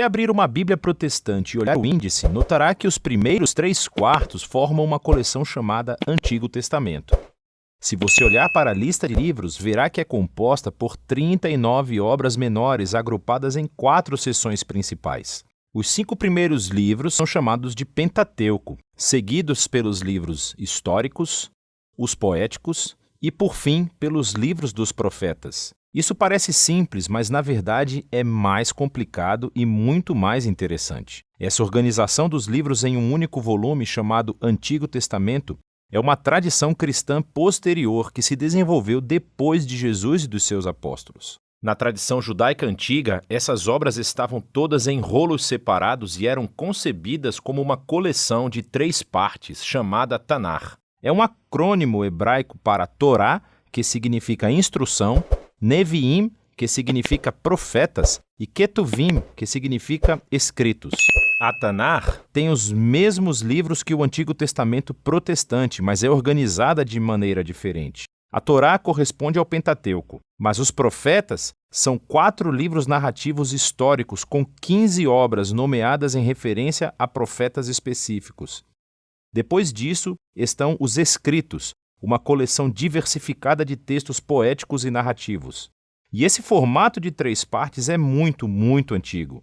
Se abrir uma Bíblia protestante e olhar o índice, notará que os primeiros 3/4 formam uma coleção chamada Antigo Testamento. Se você olhar para a lista de livros, verá que é composta por 39 obras menores agrupadas em 4 seções principais. Os 5 primeiros livros são chamados de Pentateuco, seguidos pelos livros históricos, os poéticos e, por fim, pelos livros dos profetas. Isso parece simples, mas na verdade é mais complicado e muito mais interessante. Essa organização dos livros em um único volume, chamado Antigo Testamento, é uma tradição cristã posterior que se desenvolveu depois de Jesus e dos seus apóstolos. Na tradição judaica antiga, essas obras estavam todas em rolos separados e eram concebidas como uma coleção de 3 partes, chamada Tanar. É um acrônimo hebraico para Torá, que significa instrução, Neviim, que significa profetas, e Ketuvim, que significa escritos. A Tanar tem os mesmos livros que o Antigo Testamento protestante, mas é organizada de maneira diferente. A Torá corresponde ao Pentateuco, mas os profetas são 4 livros narrativos históricos com 15 obras nomeadas em referência a profetas específicos. Depois disso estão os Escritos, uma coleção diversificada de textos poéticos e narrativos. E esse formato de 3 partes é muito antigo.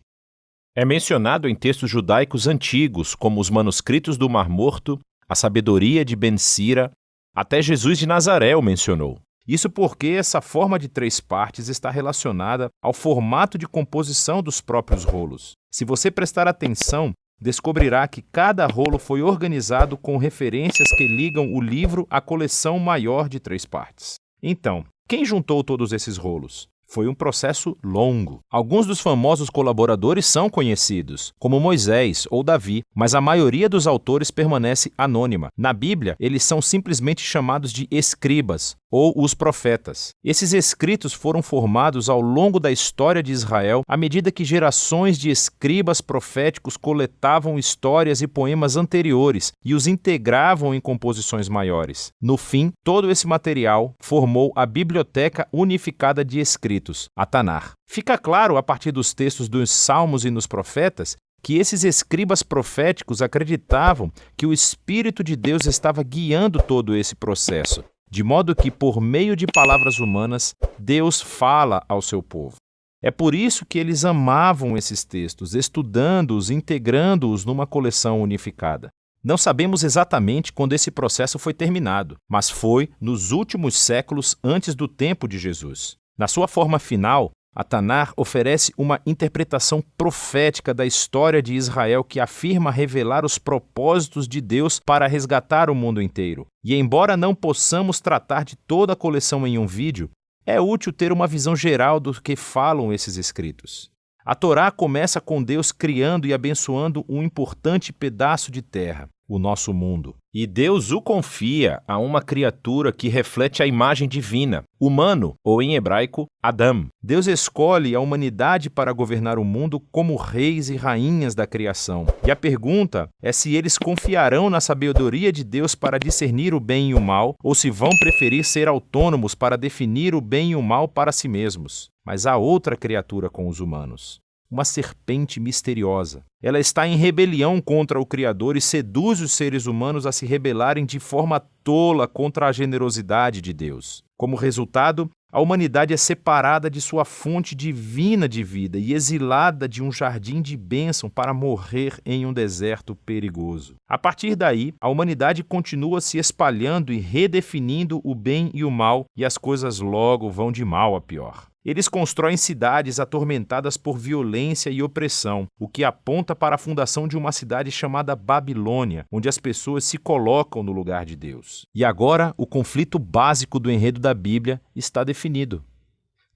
É mencionado em textos judaicos antigos, como os manuscritos do Mar Morto, a sabedoria de Ben-Sira, até Jesus de Nazaré o mencionou. Isso porque essa forma de 3 partes está relacionada ao formato de composição dos próprios rolos. Se você prestar atenção, descobrirá que cada rolo foi organizado com referências que ligam o livro à coleção maior de 3 partes. Então, quem juntou todos esses rolos? Foi um processo longo. Alguns dos famosos colaboradores são conhecidos, como Moisés ou Davi, mas a maioria dos autores permanece anônima. Na Bíblia, eles são simplesmente chamados de escribas, ou os profetas. Esses escritos foram formados ao longo da história de Israel à medida que gerações de escribas proféticos coletavam histórias e poemas anteriores e os integravam em composições maiores. No fim, todo esse material formou a Biblioteca Unificada de Escritos, a Tanar. Fica claro, a partir dos textos dos Salmos e nos Profetas, que esses escribas proféticos acreditavam que o Espírito de Deus estava guiando todo esse processo, de modo que, por meio de palavras humanas, Deus fala ao seu povo. É por isso que eles amavam esses textos, estudando-os, integrando-os numa coleção unificada. Não sabemos exatamente quando esse processo foi terminado, mas foi nos últimos séculos antes do tempo de Jesus. Na sua forma final, a Tanar oferece uma interpretação profética da história de Israel que afirma revelar os propósitos de Deus para resgatar o mundo inteiro. E embora não possamos tratar de toda a coleção em um vídeo, é útil ter uma visão geral do que falam esses escritos. A Torá começa com Deus criando e abençoando um importante pedaço de terra, o nosso mundo. E Deus o confia a uma criatura que reflete a imagem divina, humano, ou em hebraico, Adam. Deus escolhe a humanidade para governar o mundo como reis e rainhas da criação. E a pergunta é se eles confiarão na sabedoria de Deus para discernir o bem e o mal, ou se vão preferir ser autônomos para definir o bem e o mal para si mesmos. Mas há outra criatura com os humanos. Uma serpente misteriosa. Ela está em rebelião contra o Criador e seduz os seres humanos a se rebelarem de forma tola contra a generosidade de Deus. Como resultado, a humanidade é separada de sua fonte divina de vida e exilada de um jardim de bênção para morrer em um deserto perigoso. A partir daí, a humanidade continua se espalhando e redefinindo o bem e o mal, e as coisas logo vão de mal a pior. Eles constroem cidades atormentadas por violência e opressão, o que aponta para a fundação de uma cidade chamada Babilônia, onde as pessoas se colocam no lugar de Deus. E agora, o conflito básico do enredo da Bíblia está definido.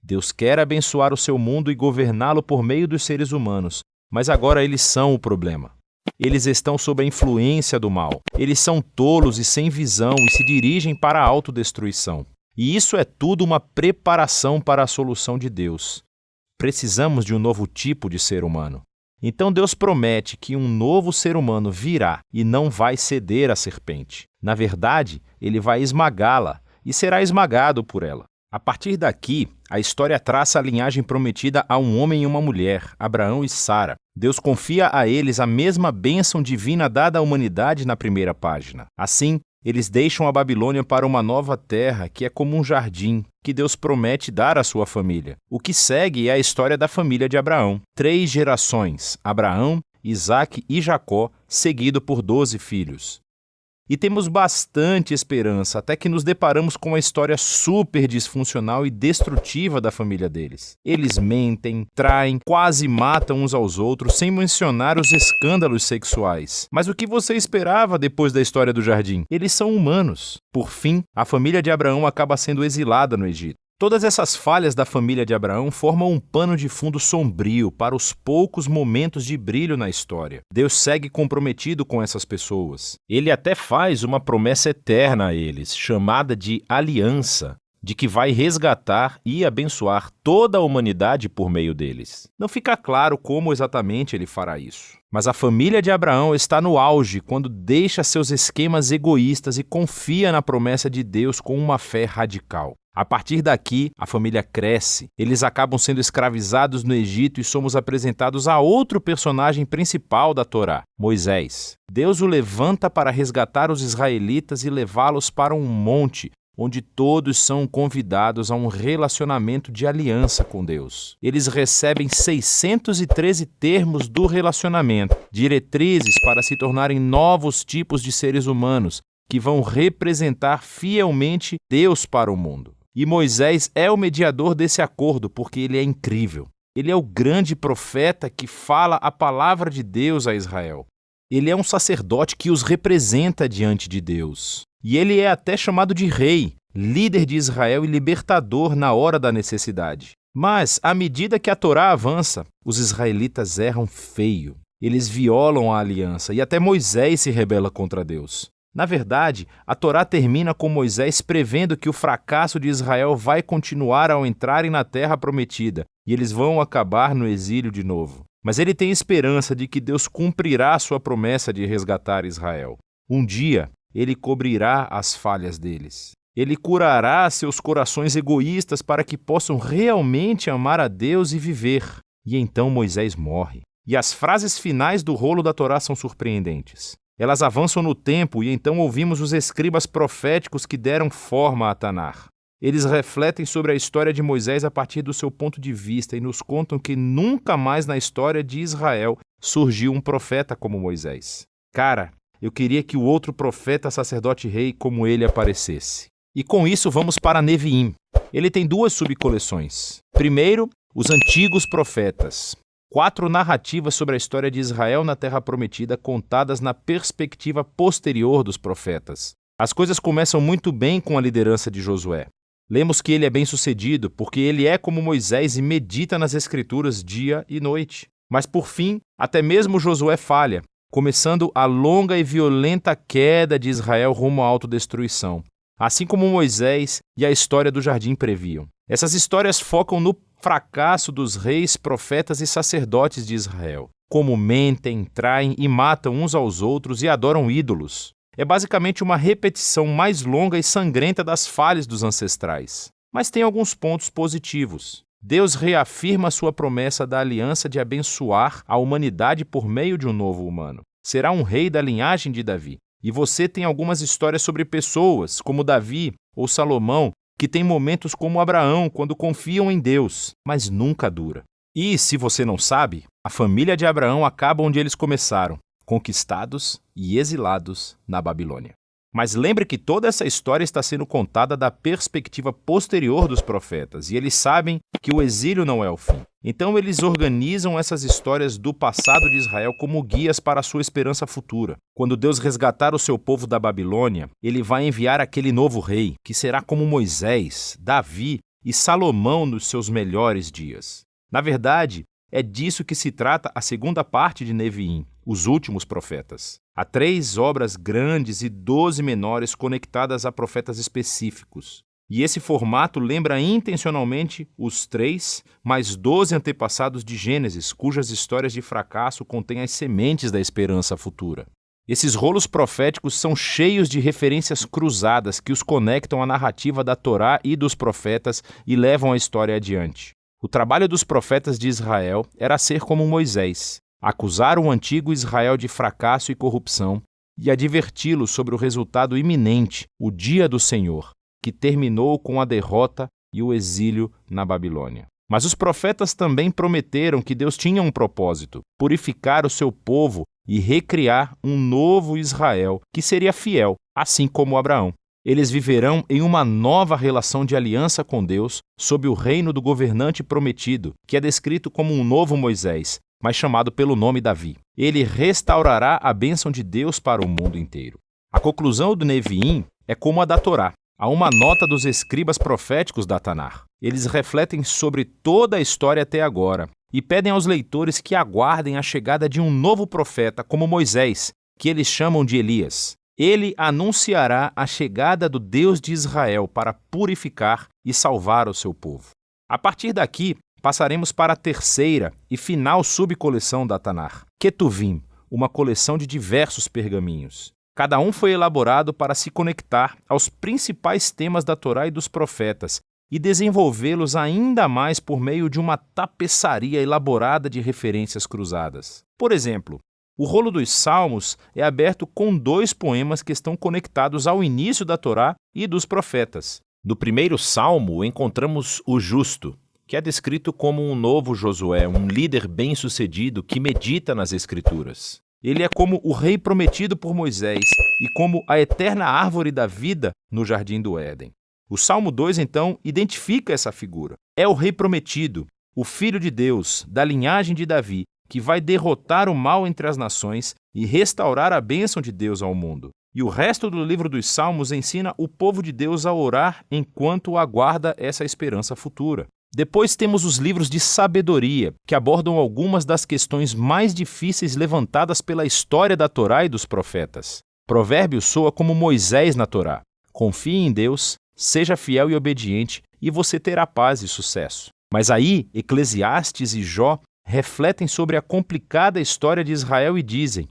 Deus quer abençoar o seu mundo e governá-lo por meio dos seres humanos, mas agora eles são o problema. Eles estão sob a influência do mal. Eles são tolos e sem visão e se dirigem para a autodestruição. E isso é tudo uma preparação para a solução de Deus. Precisamos de um novo tipo de ser humano. Então Deus promete que um novo ser humano virá e não vai ceder à serpente. Na verdade, ele vai esmagá-la e será esmagado por ela. A partir daqui, a história traça a linhagem prometida a um homem e uma mulher, Abraão e Sara. Deus confia a eles a mesma bênção divina dada à humanidade na primeira página. Assim, eles deixam a Babilônia para uma nova terra, que é como um jardim, que Deus promete dar à sua família. O que segue é a história da família de Abraão. 3 gerações, Abraão, Isaque e Jacó, seguido por 12 filhos. E temos bastante esperança, até que nos deparamos com uma história super disfuncional e destrutiva da família deles. Eles mentem, traem, quase matam uns aos outros, sem mencionar os escândalos sexuais. Mas o que você esperava depois da história do jardim? Eles são humanos. Por fim, a família de Abraão acaba sendo exilada no Egito. Todas essas falhas da família de Abraão formam um pano de fundo sombrio para os poucos momentos de brilho na história. Deus segue comprometido com essas pessoas. Ele até faz uma promessa eterna a eles, chamada de aliança, de que vai resgatar e abençoar toda a humanidade por meio deles. Não fica claro como exatamente ele fará isso. Mas a família de Abraão está no auge quando deixa seus esquemas egoístas e confia na promessa de Deus com uma fé radical. A partir daqui, a família cresce, eles acabam sendo escravizados no Egito e somos apresentados a outro personagem principal da Torá, Moisés. Deus o levanta para resgatar os israelitas e levá-los para um monte, onde todos são convidados a um relacionamento de aliança com Deus. Eles recebem 613 termos do relacionamento, diretrizes para se tornarem novos tipos de seres humanos, que vão representar fielmente Deus para o mundo. E Moisés é o mediador desse acordo, porque ele é incrível. Ele é o grande profeta que fala a palavra de Deus a Israel. Ele é um sacerdote que os representa diante de Deus. E ele é até chamado de rei, líder de Israel e libertador na hora da necessidade. Mas, à medida que a Torá avança, os israelitas erram feio. Eles violam a aliança e até Moisés se rebela contra Deus. Na verdade, a Torá termina com Moisés prevendo que o fracasso de Israel vai continuar ao entrarem na terra prometida e eles vão acabar no exílio de novo. Mas ele tem esperança de que Deus cumprirá sua promessa de resgatar Israel. Um dia, ele cobrirá as falhas deles. Ele curará seus corações egoístas para que possam realmente amar a Deus e viver. E então Moisés morre. E as frases finais do rolo da Torá são surpreendentes. Elas avançam no tempo e então ouvimos os escribas proféticos que deram forma a Tanar. Eles refletem sobre a história de Moisés a partir do seu ponto de vista e nos contam que nunca mais na história de Israel surgiu um profeta como Moisés. Cara, eu queria que o outro profeta sacerdote rei como ele aparecesse. E com isso vamos para Neviim. Ele tem 2 subcoleções. Primeiro, os antigos profetas. 4 narrativas sobre a história de Israel na Terra Prometida contadas na perspectiva posterior dos profetas. As coisas começam muito bem com a liderança de Josué. Lemos que ele é bem-sucedido porque ele é como Moisés e medita nas Escrituras dia e noite. Mas por fim, até mesmo Josué falha, começando a longa e violenta queda de Israel rumo à autodestruição, assim como Moisés e a história do jardim previam. Essas histórias focam no fracasso dos reis, profetas e sacerdotes de Israel, como mentem, traem e matam uns aos outros e adoram ídolos. É basicamente uma repetição mais longa e sangrenta das falhas dos ancestrais. Mas tem alguns pontos positivos. Deus reafirma sua promessa da aliança de abençoar a humanidade por meio de um novo humano. Será um rei da linhagem de Davi. E você tem algumas histórias sobre pessoas, como Davi ou Salomão, que têm momentos como Abraão, quando confiam em Deus, mas nunca dura. E, se você não sabe, a família de Abraão acaba onde eles começaram, conquistados e exilados na Babilônia. Mas lembre que toda essa história está sendo contada da perspectiva posterior dos profetas, e eles sabem que o exílio não é o fim. Então eles organizam essas histórias do passado de Israel como guias para a sua esperança futura. Quando Deus resgatar o seu povo da Babilônia, ele vai enviar aquele novo rei, que será como Moisés, Davi e Salomão nos seus melhores dias. Na verdade, é disso que se trata a segunda parte de Neviim, os últimos profetas. Há 3 obras grandes e 12 menores conectadas a profetas específicos. E esse formato lembra intencionalmente os 3 mais 12 antepassados de Gênesis, cujas histórias de fracasso contêm as sementes da esperança futura. Esses rolos proféticos são cheios de referências cruzadas que os conectam à narrativa da Torá e dos profetas e levam a história adiante. O trabalho dos profetas de Israel era ser como Moisés, acusar o antigo Israel de fracasso e corrupção e adverti-lo sobre o resultado iminente, o dia do Senhor, que terminou com a derrota e o exílio na Babilônia. Mas os profetas também prometeram que Deus tinha um propósito: purificar o seu povo e recriar um novo Israel que seria fiel, assim como Abraão. Eles viverão em uma nova relação de aliança com Deus sob o reino do governante prometido, que é descrito como um novo Moisés, mas chamado pelo nome Davi. Ele restaurará a bênção de Deus para o mundo inteiro. A conclusão do Neviim é como a da Torá. Há uma nota dos escribas proféticos da Tanar. Eles refletem sobre toda a história até agora e pedem aos leitores que aguardem a chegada de um novo profeta como Moisés, que eles chamam de Elias. Ele anunciará a chegada do Deus de Israel para purificar e salvar o seu povo. A partir daqui, passaremos para a terceira e final subcoleção da Tanar, Ketuvim, uma coleção de diversos pergaminhos. Cada um foi elaborado para se conectar aos principais temas da Torá e dos profetas e desenvolvê-los ainda mais por meio de uma tapeçaria elaborada de referências cruzadas. Por exemplo, o rolo dos Salmos é aberto com 2 poemas que estão conectados ao início da Torá e dos profetas. No primeiro salmo, encontramos o justo, que é descrito como um novo Josué, um líder bem-sucedido que medita nas Escrituras. Ele é como o rei prometido por Moisés e como a eterna árvore da vida no Jardim do Éden. O Salmo 2, então, identifica essa figura. É o rei prometido, o filho de Deus, da linhagem de Davi, que vai derrotar o mal entre as nações e restaurar a bênção de Deus ao mundo. E o resto do livro dos Salmos ensina o povo de Deus a orar enquanto aguarda essa esperança futura. Depois temos os livros de sabedoria, que abordam algumas das questões mais difíceis levantadas pela história da Torá e dos profetas. Provérbios soa como Moisés na Torá. Confie em Deus, seja fiel e obediente, e você terá paz e sucesso. Mas aí, Eclesiastes e Jó refletem sobre a complicada história de Israel e dizem: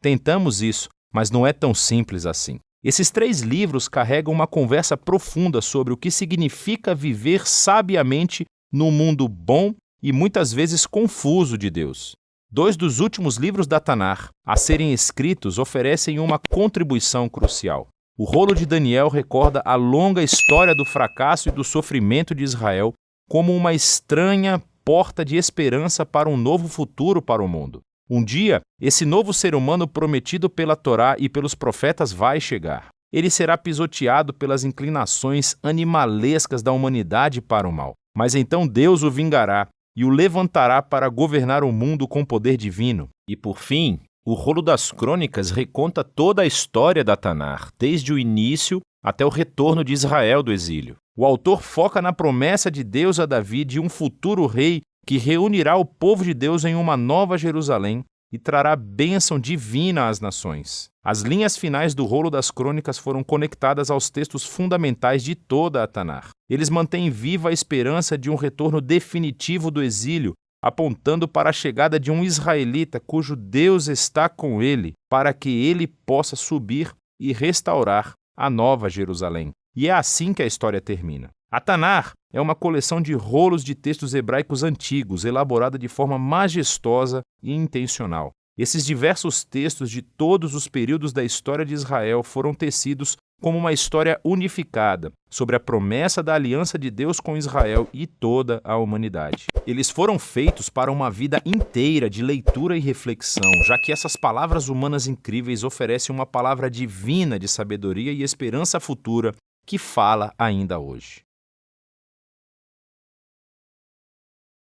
tentamos isso, mas não é tão simples assim. Esses 3 livros carregam uma conversa profunda sobre o que significa viver sabiamente num mundo bom e muitas vezes confuso de Deus. 2 dos últimos livros da Tanar a serem escritos oferecem uma contribuição crucial. O rolo de Daniel recorda a longa história do fracasso e do sofrimento de Israel como uma estranha porta de esperança para um novo futuro para o mundo. Um dia, esse novo ser humano prometido pela Torá e pelos profetas vai chegar. Ele será pisoteado pelas inclinações animalescas da humanidade para o mal. Mas então Deus o vingará e o levantará para governar o mundo com poder divino. E por fim, o rolo das crônicas reconta toda a história da Tanar, desde o início até o retorno de Israel do exílio. O autor foca na promessa de Deus a Davi de um futuro rei que reunirá o povo de Deus em uma nova Jerusalém e trará bênção divina às nações. As linhas finais do rolo das crônicas foram conectadas aos textos fundamentais de toda a Tanar. Eles mantêm viva a esperança de um retorno definitivo do exílio, apontando para a chegada de um israelita cujo Deus está com ele, para que ele possa subir e restaurar a nova Jerusalém. E é assim que a história termina. A Tanar é uma coleção de rolos de textos hebraicos antigos, elaborada de forma majestosa e intencional. Esses diversos textos de todos os períodos da história de Israel foram tecidos como uma história unificada sobre a promessa da aliança de Deus com Israel e toda a humanidade. Eles foram feitos para uma vida inteira de leitura e reflexão, já que essas palavras humanas incríveis oferecem uma palavra divina de sabedoria e esperança futura que fala ainda hoje.